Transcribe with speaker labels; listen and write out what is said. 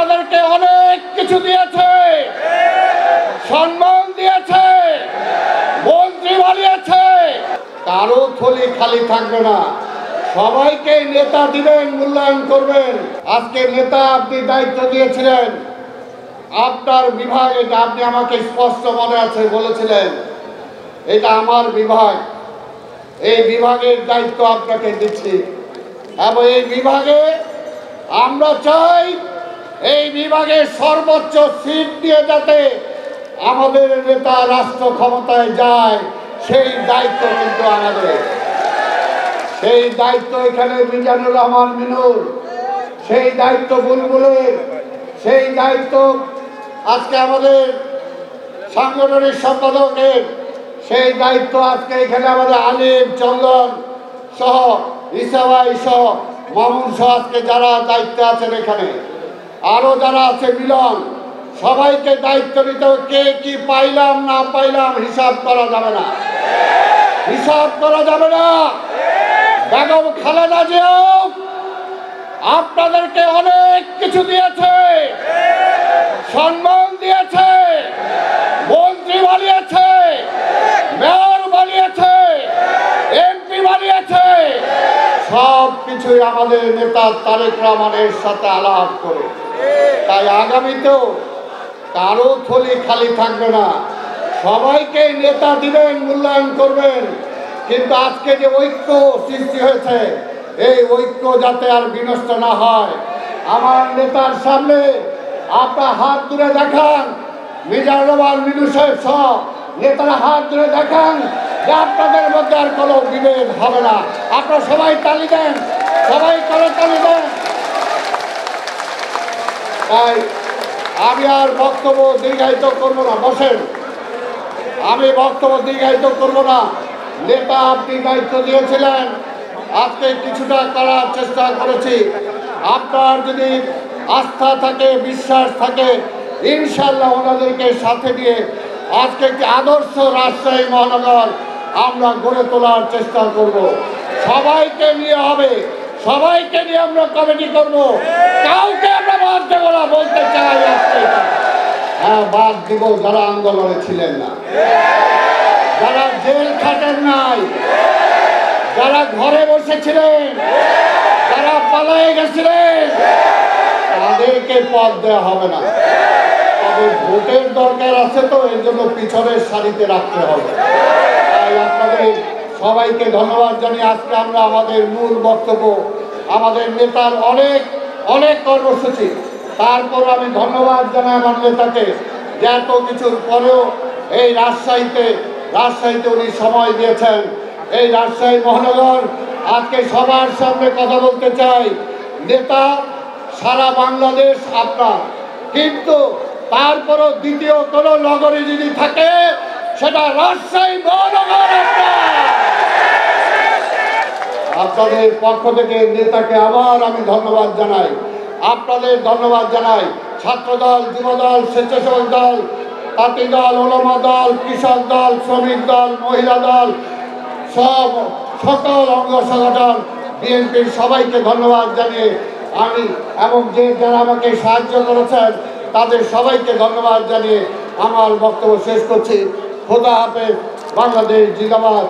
Speaker 1: আপনাদেরকে অনেক কিছু দিয়েছে, সম্মান দিয়েছে, মন্ত্রী বানিয়েছে। কারো থলি খালি থাকবে না, সবাইকে নেতা দিবেন, মূল্যায়ন করবেন। আজকে নেতা আপনি দায়িত্ব দিয়েছিলেন, আপনার বিভাগ এটা আপনি আমাকে স্পষ্ট মনে আছে বলেছিলেন, এটা আমার বিভাগ, এই বিভাগের দায়িত্ব আপনাকে দিচ্ছি এবং এই বিভাগে আমরা চাই এই বিভাগের সর্বোচ্চ সিট দিয়ে যাতে আমাদের নেতা রাষ্ট্র ক্ষমতায় যায়, সেই দায়িত্ব কিন্তু আমাদের। সেই দায়িত্ব এখানে মিজানুর রহমান মিনুর, সেই দায়িত্ব বুলবুলের, সেই দায়িত্ব আজকে আমাদের সাংগঠনিক সম্পাদকের, সেই দায়িত্ব আজকে এখানে আমাদের আলিম, চন্দন সহ, ইসাবাই সহ, মামুন সহ আজকে যারা দায়িত্বে আছেন এখানে, আরো যারা আছে মিলন, সবাইকে দায়িত্ব নিতে হবে। কে কি পাইলাম না পাইলাম হিসাব করা যাবে না, হিসাব করা যাবে না। বেগম খালেদা জিয়াও আপনাদেরকে অনেক কিছু দিয়েছে, সম্মান দিয়েছে, মন্ত্রী বানিয়েছে, মেয়র বানিয়েছে, এমপি বানিয়েছে। সব কিছুই আমাদের নেতা তারেক রহমানের সাথে আলাপ করে। তাই আগামীতেও কারো থলি খালি থাকবে না, সবাইকে নেতা দিবেন, মূল্যায়ন করবেন। কিন্তু আজকে যে ঐক্য সৃষ্টি হয়েছে, এই ঐক্য যাতে আর বিনষ্ট না হয়। আমার নেতার সামনে আপনার হাত তুলে দেখান, মিজানুর রহমান মিনু সাহেব সহ নেতারা হাত তুলে দেখান যে আপনাদের মধ্যে আর কোনো বিভেদ হবে না। আপনারা সবাই তালি দেন, সবাই করে তালি দেন। তাই আমি আর বক্তব্য দীর্ঘায়িত করবো না, বসেন। আমি বক্তব্য দীর্ঘায়িত করবো না। নেতা আপনি দায়িত্ব দিয়েছিলেন, আজকে কিছুটা করার চেষ্টা করেছি। আপনার যদি আস্থা থাকে, বিশ্বাস থাকে, ইনশাল্লাহ ওনাদেরকে সাথে নিয়ে আজকে একটি আদর্শ রাজশাহী মহানগর আমরা গড়ে তোলার চেষ্টা করব। সবাইকে নিয়ে হবে, সবাইকে নিয়ে আমরা কমিটি করব, কাউকে আমরা বাদ দেবো না। বলতে চাই আজকে, হ্যাঁ বাদ দিব যারা আন্দোলনে ছিলেন না, যারা জেল খাটেন নাই, যারা ঘরে বসেছিলেন, যারা পালায়ে গেছিলেন, তাদেরকে পদ দেওয়া হবে না। তবে ভোটের দরকার আছে, তো এর জন্য পিছনের সারিতে রাখতে হবে। তাই আপনাদের সবাইকে ধন্যবাদ জানিয়ে আজকে আমরা আমাদের মূল বক্তব্য, আমাদের নেতার অনেক অনেক কর্মসূচি, তারপর আমি ধন্যবাদ জানাই আমার নেতাকে যে এত কিছুর পরেও এই রাজশাহীতে উনি সময় দিয়েছেন। এই রাজশাহী মহানগর আজকে সবার সামনে কথা বলতে চাই, নেতা সারা বাংলাদেশ আপনার, কিন্তু তারপরও দ্বিতীয় কোনো নগরী যদি থাকে সেটা রাজশাহী মহানগর আপনার। আপনাদের পক্ষ থেকে নেতাকে আবার আমি ধন্যবাদ জানাই, আপনাদের ধন্যবাদ জানাই। ছাত্রদল, যুবদল, স্বেচ্ছাসেবক দল, তাঁতি দল, ওলামা দল, কৃষক দল, শ্রমিক দল, মহিলা দল, সকল অঙ্গ সংগঠন, বিএনপির সবাইকে ধন্যবাদ জানিয়ে আমি এবং যারা আমাকে সাহায্য করেছেন তাদের সবাইকে ধন্যবাদ জানিয়ে আমার বক্তব্য শেষ করছি। খোদা হাফেজ, বাংলাদেশ জিন্দাবাদ।